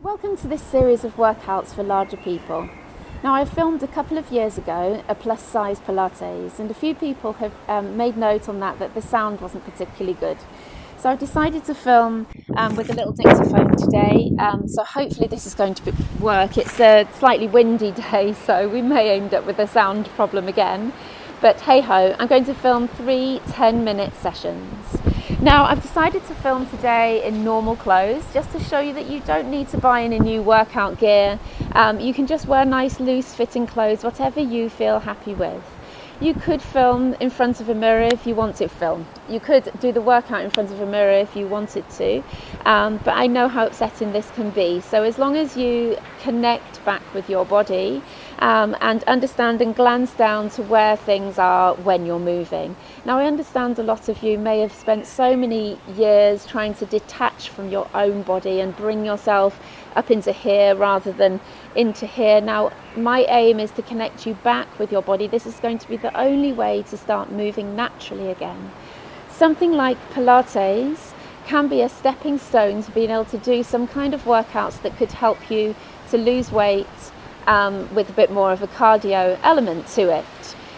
Welcome to this series of workouts for larger people. Now, I filmed a couple of years ago a plus size Pilates, and a few people have made note on that the sound wasn't particularly good. So I've decided to film with a little dictaphone today, so hopefully this is going to work. It's a slightly windy day, so we may end up with a sound problem again. But hey ho, I'm going to film 3 10-minute sessions. Now, I've decided to film today in normal clothes just to show you that you don't need to buy any new workout gear. You can just wear nice loose fitting clothes, whatever you feel happy with. You could film in front of a mirror if you want to film. You could do the workout in front of a mirror if you wanted to, but I know how upsetting this can be. So as long as you connect back with your body and understand and glance down to where things are when you're moving. Now, I understand a lot of you may have spent so many years trying to detach from your own body and bring yourself up into here rather than into here. Now, my aim is to connect you back with your body. This is going to be the only way to start moving naturally again. Something like Pilates can be a stepping stone to being able to do some kind of workouts that could help you to lose weight with a bit more of a cardio element to it.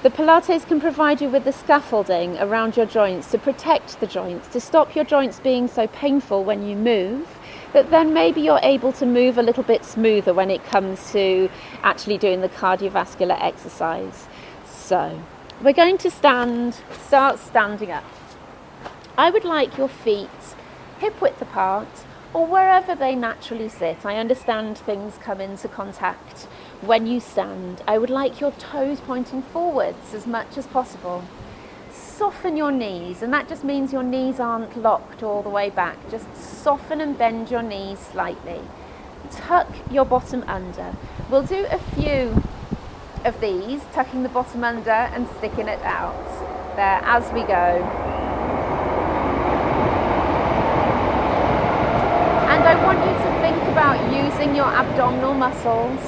The Pilates can provide you with the scaffolding around your joints to protect the joints, to stop your joints being so painful when you move, that then maybe you're able to move a little bit smoother when it comes to actually doing the cardiovascular exercise. So we're going to start standing up. I would like your feet hip width apart or wherever they naturally sit. I understand things come into contact when you stand. I would like your toes pointing forwards as much as possible. Soften your knees, and that just means your knees aren't locked all the way back. Just soften and bend your knees slightly. Tuck your bottom under. We'll do a few of these, tucking the bottom under and sticking it out there as we go. And I want you to think about using your abdominal muscles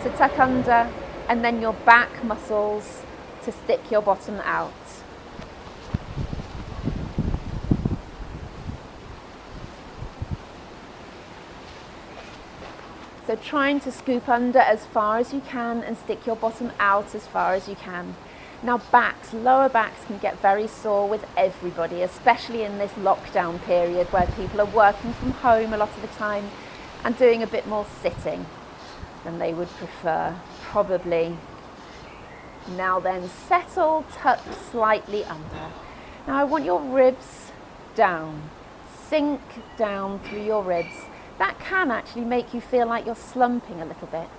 to tuck under and then your back muscles to stick your bottom out. So trying to scoop under as far as you can and stick your bottom out as far as you can. Now lower backs can get very sore with everybody, especially in this lockdown period where people are working from home a lot of the time and doing a bit more sitting than they would prefer, probably. Now then, settle, tuck slightly under. Now I want your ribs down, sink down through your ribs. That can actually make you feel like you're slumping a little bit,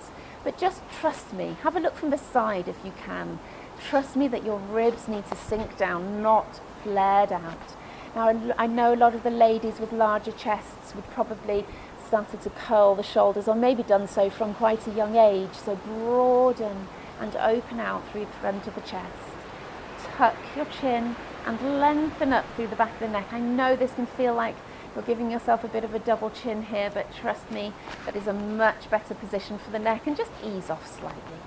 but just trust me, have a look from the side if you can. Trust me that your ribs need to sink down, not flared out. Now, I know a lot of the ladies with larger chests would probably started to curl the shoulders, or maybe done so from quite a young age. So broaden and open out through the front of the chest. Tuck your chin and lengthen up through the back of the neck. I know this can feel like you're giving yourself a bit of a double chin here, but trust me, that is a much better position for the neck, and just ease off slightly.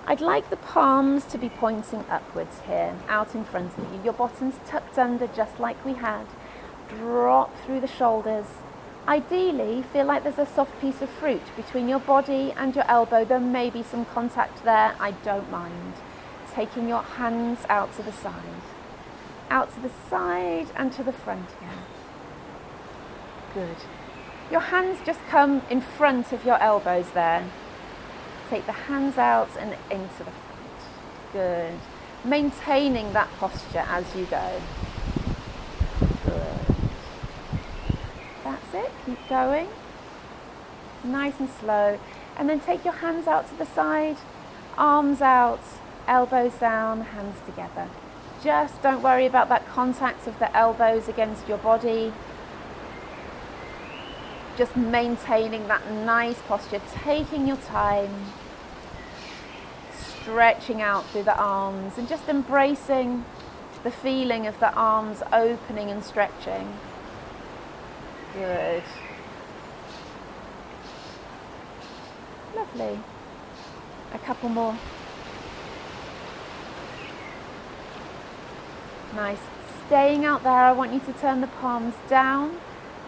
I'd like the palms to be pointing upwards here, out in front of you. Your bottom's tucked under just like we had. Drop through the shoulders. Ideally, feel like there's a soft piece of fruit between your body and your elbow. There may be some contact there, I don't mind. Taking your hands out to the side. Out to the side and to the front again. Good. Your hands just come in front of your elbows there. Take the hands out and into the front. Good. Maintaining that posture as you go. Good. That's it. Keep going. Nice and slow. And then take your hands out to the side. Arms out, elbows down, hands together. Just don't worry about that contact of the elbows against your body. Just maintaining that nice posture, taking your time, stretching out through the arms and just embracing the feeling of the arms opening and stretching. Good. Lovely. A couple more. Nice. Staying out there, I want you to turn the palms down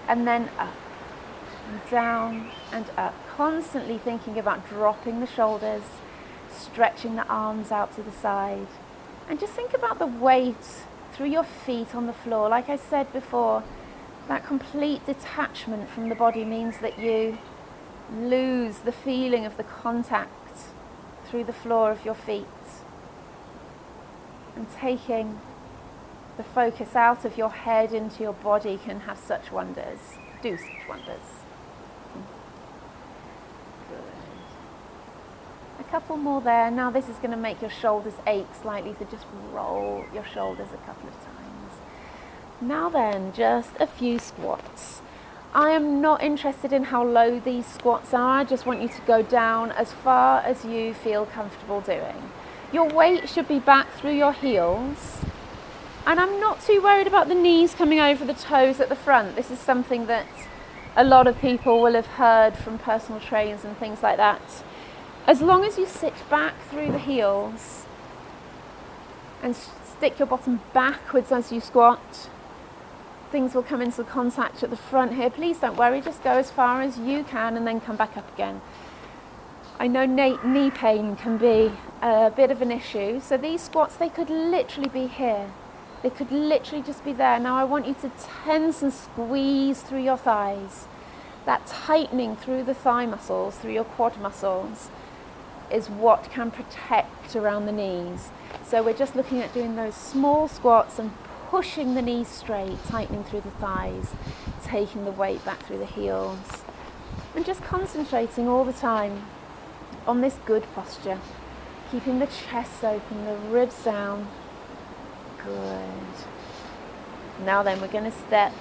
and then up. and down and up, constantly thinking about dropping the shoulders, stretching the arms out to the side, and just think about the weight through your feet on the floor. Like I said before, that complete detachment from the body means that you lose the feeling of the contact through the floor of your feet. And taking the focus out of your head into your body can have such wonders, do such wonders. Good. A couple more there. Now this is going to make your shoulders ache slightly, so just roll your shoulders a couple of times. Now then, just a few squats. I am not interested in how low these squats are. I just want you to go down as far as you feel comfortable doing. Your weight should be back through your heels. And I'm not too worried about the knees coming over the toes at the front. This is something that a lot of people will have heard from personal trainers and things like that. As long as you sit back through the heels and stick your bottom backwards as you squat, things will come into contact at the front here. Please don't worry, just go as far as you can and then come back up again. I know knee pain can be a bit of an issue, so these squats, they could literally be here. They could literally just be there. Now I want you to tense and squeeze through your thighs. That tightening through the thigh muscles, through your quad muscles, is what can protect around the knees. So we're just looking at doing those small squats and pushing the knees straight, tightening through the thighs, taking the weight back through the heels, and just concentrating all the time on this good posture, keeping the chest open, the ribs down. Good. Now then, we're going to step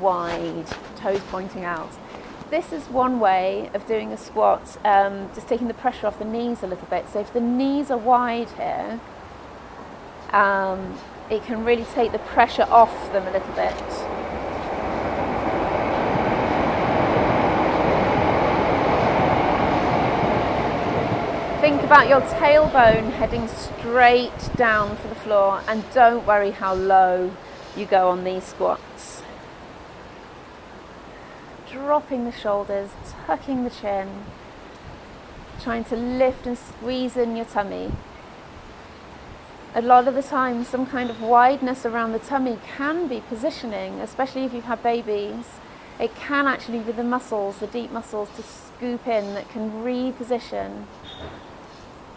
wide, toes pointing out. This is one way of doing a squat, just taking the pressure off the knees a little bit. So if the knees are wide here, it can really take the pressure off them a little bit. Think about your tailbone heading straight down for the floor, and don't worry how low you go on these squats. Dropping the shoulders, tucking the chin, trying to lift and squeeze in your tummy. A lot of the time, some kind of wideness around the tummy can be positioning, especially if you've had babies. It can actually be the muscles, the deep muscles to scoop in, that can reposition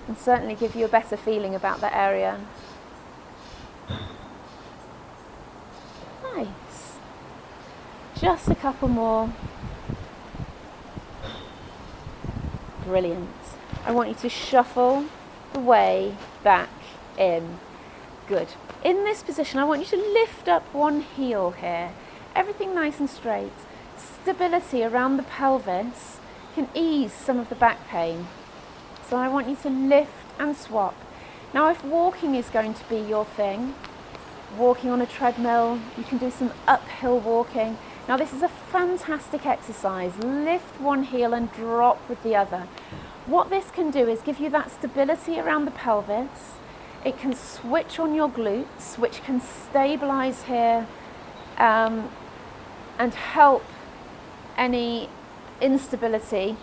and certainly give you a better feeling about that area. Nice. Just a couple more. Brilliant. I want you to shuffle the way back in. Good. In this position, I want you to lift up one heel here. Everything nice and straight. Stability around the pelvis can ease some of the back pain. So I want you to lift and swap. Now, if walking is going to be your thing, walking on a treadmill, you can do some uphill walking. Now, this is a fantastic exercise. Lift one heel and drop with the other. What this can do is give you that stability around the pelvis. It can switch on your glutes, which can stabilize here and help any instability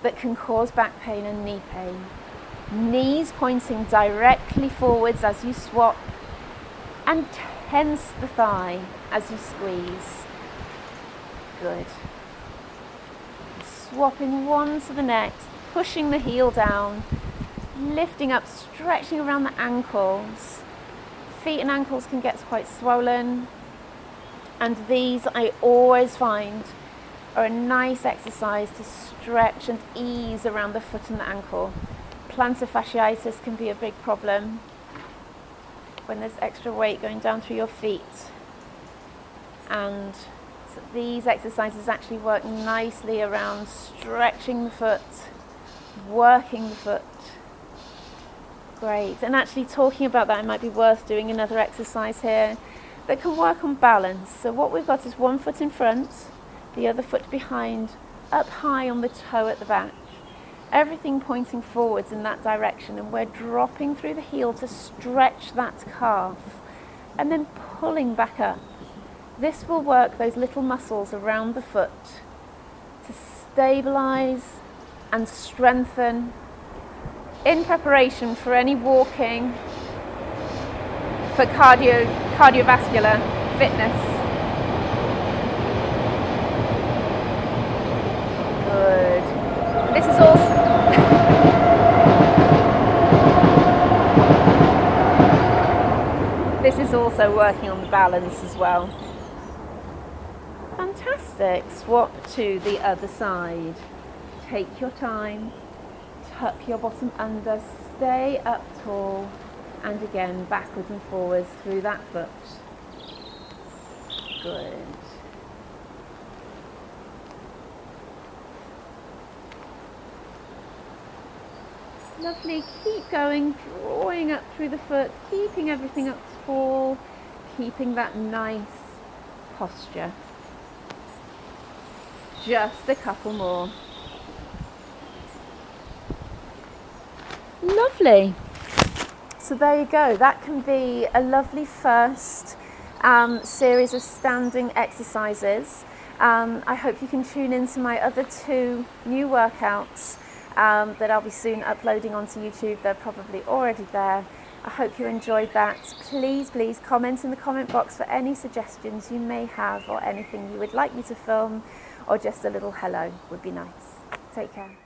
that can cause back pain and knee pain. Knees pointing directly forwards as you swap, and tense the thigh as you squeeze. Good. Swapping one to the next, pushing the heel down, lifting up, stretching around the ankles. Feet and ankles can get quite swollen, and these I always find are a nice exercise to stretch and ease around the foot and the ankle. Plantar fasciitis can be a big problem when there's extra weight going down through your feet, and so these exercises actually work nicely around stretching the foot, working the foot. Great. And actually, talking about that, it might be worth doing another exercise here that can work on balance. So what we've got is one foot in front, the other foot behind, up high on the toe at the back. Everything pointing forwards in that direction, and we're dropping through the heel to stretch that calf and then pulling back up. This will work those little muscles around the foot to stabilize and strengthen in preparation for any walking, for cardiovascular fitness. Good. This is also this is also working on the balance as well. Fantastic. Swap to the other side. Take your time. Tuck your bottom under. Stay up tall. And again, backwards and forwards through that foot. Good. Lovely. Keep going, drawing up through the foot, keeping everything up tall, keeping that nice posture. Just a couple more. Lovely. So there you go. That can be a lovely first series of standing exercises. I hope you can tune into my other 2 new workouts that I'll be soon uploading onto YouTube. They're probably already there. I hope you enjoyed that. Please comment in the comment box for any suggestions you may have or anything you would like me to film, or just a little hello would be nice. Take care.